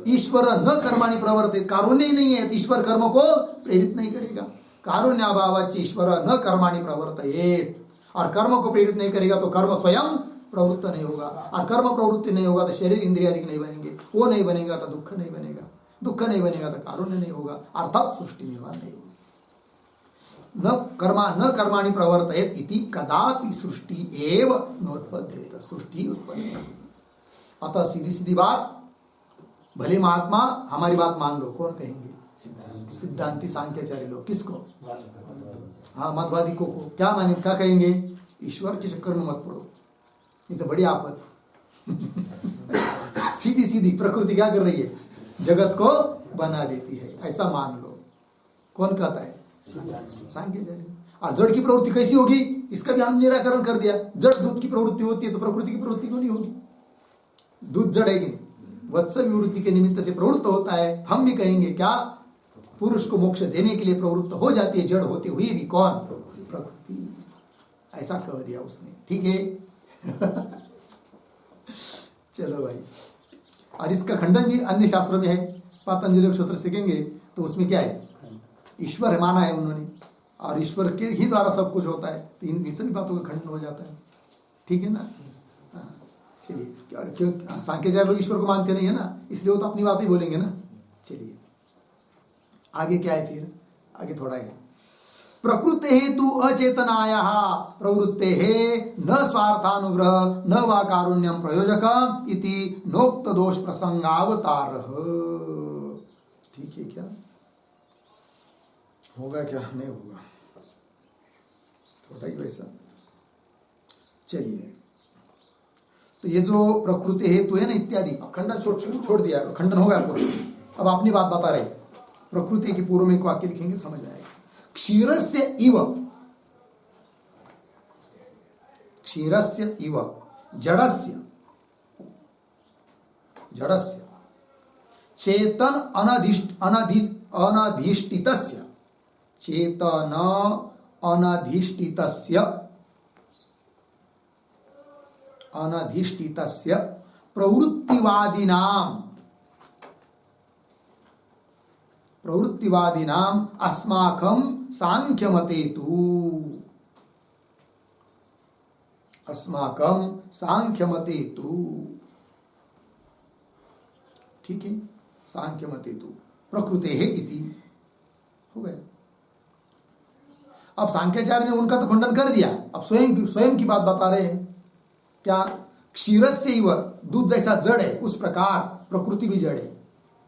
ईश्वर न कर्माणि प्रवर्तित, कारुण्य ही नहीं है तो ईश्वर कर्म को प्रेरित नहीं करेगा। कारुण्य अभावात ईश्वर न कर्माणि प्रवर्तयेत, और कर्म को प्रेरित नहीं करेगा तो कर्म स्वयं प्रवृत्त नहीं होगा, और कर्म प्रवृत्ति नहीं होगा तो शरीर इंद्रियादिक नहीं बनेंगे, वो नहीं बनेगा तो दुख नहीं बनेगा, दुख नहीं बनेगा तो कारुण्य नहीं होगा, अर्थात सृष्टि निर्माण नहीं होगी। न कर्माणि प्रवर्तयेत इति कदापि सृष्टि एव नोत्पद्येत, सृष्टि उत्पन्न नहीं होगी। अतः सीधी सीधी बात, भले महात्मा हमारी बात मान लो, कौन कहेंगे? सिद्धांती सांख्याचार्य लोग। किसको? हाँ, मतवादी को क्या माने, क्या कहेंगे? ईश्वर के चक्कर में मत पड़ो, ये तो बड़ी आफत। सीधी सीधी प्रकृति क्या कर रही है? जगत को बना देती है, ऐसा मान लो। कौन कहता है? सांख्याचार्य। और जड़ की प्रवृत्ति कैसी होगी, इसका भी हम निराकरण कर दिया। जड़ दूध की प्रवृत्ति होती है तो प्रकृति की प्रवृत्ति क्यों नहीं होगी? दूध जड़ है कि नहीं? वत्स विवृत्ति के निमित्त से प्रवृत्त होता है। हम भी कहेंगे क्या? पुरुष को मोक्ष देने के लिए प्रवृत्त हो जाती है जड़ होते हुए भी। कौन? प्रकृति। ऐसा कह दिया उसने, ठीक है। चलो भाई, और इसका खंडन भी अन्य शास्त्र में है। पतंजलि सूत्र सीखेंगे तो उसमें क्या है? ईश्वर माना है उन्होंने, और ईश्वर के ही द्वारा सब कुछ होता है, तो इन सभी बातों का खंडन हो जाता है, ठीक है ना। चलिए, क्यों सांख्याचार्य लोग ईश्वर को मानते नहीं है ना, इसलिए वो तो अपनी बात ही बोलेंगे ना। चलिए आगे क्या है फिर? आगे थोड़ा है, प्रकृते हेतु अचेतनाया प्रवृत्ते न स्वार्थानुग्रह न वा कारुण्यम प्रयोजक इति नोक्त दोष प्रसंगावतार। ठीक है, क्या होगा? क्या नहीं होगा? थोड़ा ही वैसा। चलिए, तो ये जो प्रकृति हेतु है ना इत्यादि, खंडन छोड़ दिया, खंडन होगा पूरा। अब अपनी बात बता रहे, प्रकृति के पूर्व में एक वाक्य लिखेंगे समझ में आएगा। क्षीरस्य इव, क्षीरस्य इव जड़स्य, जड़स्य चेतन अनधिष्ठितस्य, चेतन अनधिष्ठितस्य, अनधिष्ठितस्य प्रवृत्तिवादिनां, प्रवृत्तिवादिनां अस्माकं सांख्यमते तु, अस्माकं सांख्यमते तु, ठीक है, सांख्यमते तु प्रकृतेः इति हो गया। अब सांख्याचार्य ने उनका तो खंडन कर दिया, अब स्वयं की बात बता रहे हैं। क्या? क्षीरस्य इव, दूध जैसा जड़ है उस प्रकार प्रकृति भी जड़ है।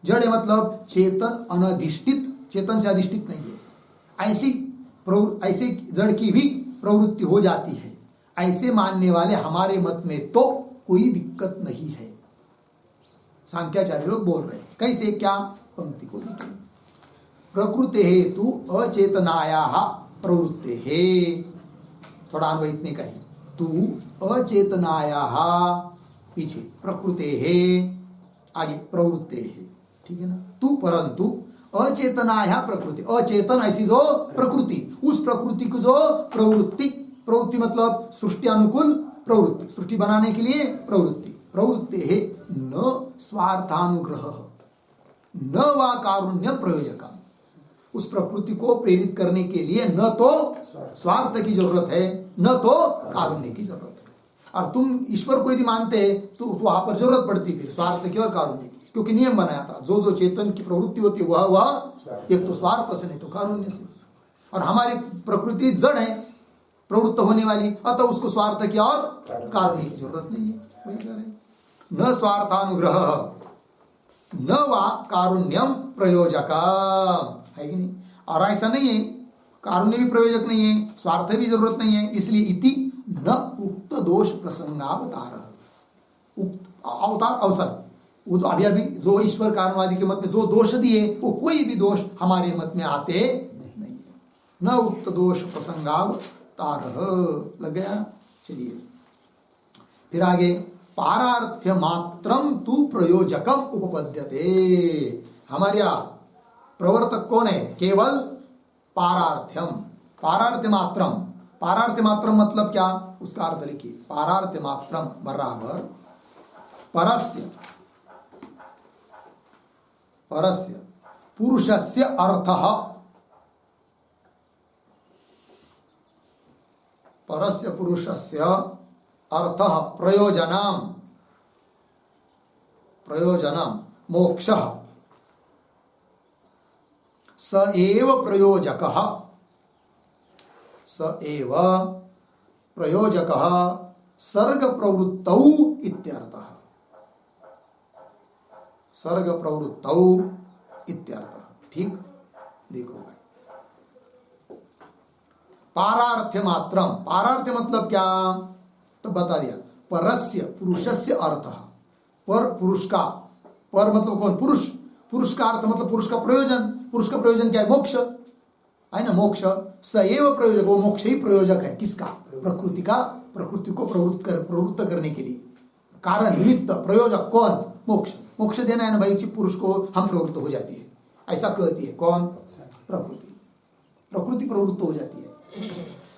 जड़ है मतलब चेतन अनधिष्ठित, चेतन से अधिष्ठित नहीं है। ऐसे जड़ की भी प्रवृत्ति हो जाती है। ऐसे मानने वाले हमारे मत में तो कोई दिक्कत नहीं है। सांख्याचार्य लोग बोल रहे हैं कैसे, क्या? पंक्ति को देखिए, प्रकृते हेतु अचेतनाया प्रवृत्ते है, थोड़ा अन्वय इतने का ही, तू अचेतनाया पीछे प्रकृते है, आगे प्रवृत्ते है, ठीक है ना। तू परंतु अचेतनाया प्रकृति, अचेतन ऐसी जो प्रकृति, उस प्रकृति को जो प्रवृत्ति, प्रवृत्ति मतलब सृष्टि अनुकूल प्रवृत्ति, सृष्टि बनाने के लिए प्रवृत्ति, प्रवृत्ति है न स्वार्थानुग्रह न वा कारुण्य प्रयोजक, उस प्रकृति को प्रेरित करने के लिए न तो स्वार्थ की जरूरत है न तो कारुण्य की जरूरत है। और तुम ईश्वर को यदि मानते हैं तो वहां पर जरूरत पड़ती फिर स्वार्थ की और कारुण्य की, क्योंकि नियम बनाया था जो जो चेतन की प्रवृत्ति होती है वह एक तो स्वार्थ से नहीं तो कारुण्य से। और हमारी प्रकृति जड़ है प्रवृत्त होने वाली, अतः उसको स्वार्थ की और कारुण्य की जरूरत नहीं है। वही कह रहे, न स्वार्थानुग्रह न वा कारुण्यम प्रयोजक, है कि नहीं? और ऐसा नहीं है, कारुण्य भी प्रयोजक नहीं है, स्वार्थ भी जरूरत नहीं है, इसलिए इति न उक्त दोष प्रसंगावतार, अवतार अवसर, वो जो अभी जो ईश्वर कारणवादी के मत में जो दोष दिए वो कोई भी दोष हमारे मत में आते नहीं है। न उक्त दोष प्रसंगावतार, लग गया? चलिए फिर आगे, पारार्थ्य मात्रम तु प्रयोजकम उपपद्यते। हमारे यहाँ प्रवर्तक कौन है? केवल पारार्थ्यम, पारार्थ्य मात्रम। पारार्थ्य मात्रम मतलब क्या? उसका अर्थ लिखिए, पारार्थ्य मात्रम बराबर परस्य, परस्य पुरुषस्य अर्थः, परस्य पुरुषस्य अर्थः प्रयोजनम, प्रयोजनम मोक्षः, स एव प्रयोजकः, स एव प्रयोजकः सर्ग प्रवृत्तौ इत्यर्थः, सर्ग प्रवृत्तौ इत्यर्थः। ठीक, देखो भाई, पारार्थ्य मात्रम, पारार्थ्य मतलब क्या? तो बता दिया, परस्य पुरुषस्य अर्थः, पर पुरुष का, पर मतलब कौन? पुरुष, पुरुष का अर्थ मतलब पुरुष का प्रयोजन, पुरुष का प्रयोजन क्या है? मोक्ष, है ना? मोक्ष, सएव प्रयोजक, वो मोक्ष ही प्रयोजक है। किसका? प्रकृति का, प्रकृति को प्रवृत्त करने के लिए कारण, निमित्त, प्रयोजक कौन? मोक्ष, मोक्ष देना है ना भाई, पुरुष को हम प्रवृत्त हो जाती है, ऐसा कहती है कौन? प्रकृति, प्रकृति प्रवृत्त हो जाती है।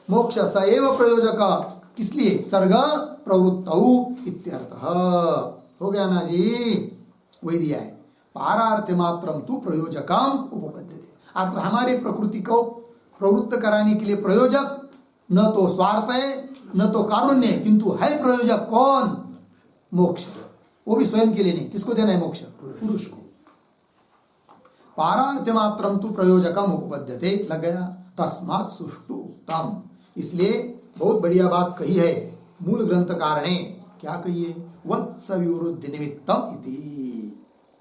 मोक्ष सएव प्रयोजक, किस लिए? सर्ग प्रवृत्तौ इत्यर्थः। हो गया ना जी? वही दिया है, पारार्थ्य मात्रम तु प्रयोजकम उपपद्यते, अर्थात हमारे प्रकृति को प्रवृत्त कराने के लिए प्रयोजक न तो स्वार्थ है न तो कारुण्य है, किंतु है प्रयोजक कौन? मोक्ष, वो भी स्वयं के लिए नहीं, किसको देना है मोक्ष? पुरुष को। पारार्थ्य मात्रम तु प्रयोजकम उपपद्यते, लग गया? तस्मात् सुष्टु उत्तम, इसलिए बहुत बढ़िया बात कही है मूल ग्रंथकार ने। क्या कही है? वत्स विवृद्धि निमित्तम इति,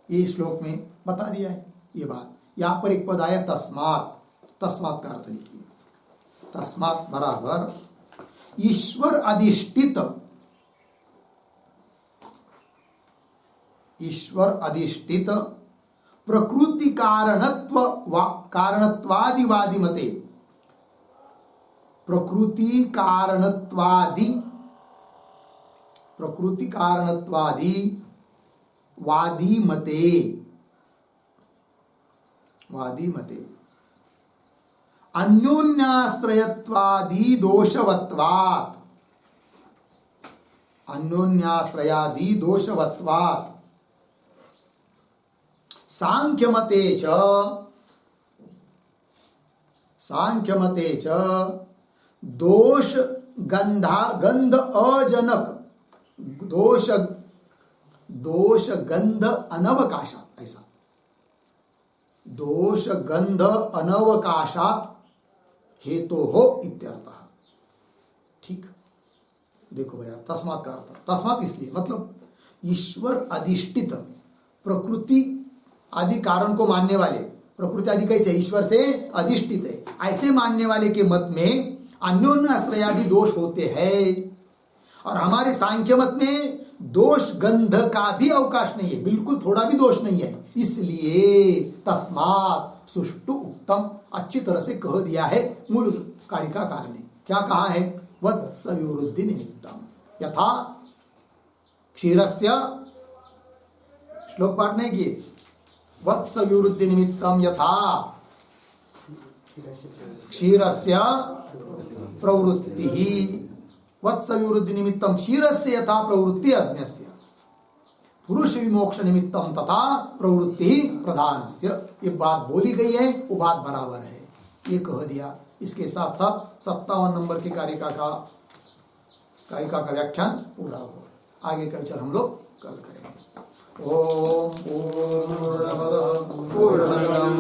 ये श्लोक में बता दिया है ये बात। यहां पर एक पद आया तस्मात्, तस्मात् का अर्थ लिखिए, तस्मात् बराबर ईश्वर अधिष्ठित, ईश्वर अधिष्ठित प्रकृति कारणत्व कारणत्वादिवादी मते, प्रकृति कारणत्वादि, प्रकृति कारणत्वादि वादी मते, वादी मते अन्योन्याश्रयत्वादि दोषवत्वात्, अन्योन्याश्रयादि दोषवत्वात् सांख्यमते च, सांख्यमते च दोष गंधा गंध अजनक, दोष दोष गंध अनवकाशात, ऐसा दोष गंध अनवकाशात हेतु हो इत्यर्थः। ठीक, देखो भैया, तस्मात् का अर्थ, तस्मात् इसलिए मतलब ईश्वर अधिष्ठित प्रकृति आदि कारण को मानने वाले, प्रकृति आदि कैसे? ईश्वर से अधिष्ठित है, ऐसे मानने वाले के मत में अन्योन्य आश्रयादि दोष होते हैं, और हमारे सांख्य मत में दोष गंध का भी अवकाश नहीं है, बिल्कुल थोड़ा भी दोष नहीं है। इसलिए तस्मात् सुष्टु उत्तम, अच्छी तरह से कह दिया है मूल कारिकाकार ने। क्या कहा है? वत्स विवृद्धि निमित्तम, यथा क्षीरस्य, श्लोक पाठ नहीं किए, वत्स विवृद्धि निमित्तम यथा क्षीरस्य प्रवृत्ति, वत्स विवृद्धि निमित्तम क्षीरस्य यथा प्रवृत्ति अज्ञस्य, पुरुष विमोक्ष निमित्तम तथा प्रवृत्ति प्रधानस्य। ये बात बोली गई है, वो बात बराबर है, ये कह दिया। इसके साथ साथ 57 नंबर की कारिका का व्याख्यान पूरा हुआ। आगे का विचार हम लोग कल करेंगे। ओम पूर्णमदः पूर्णमिदं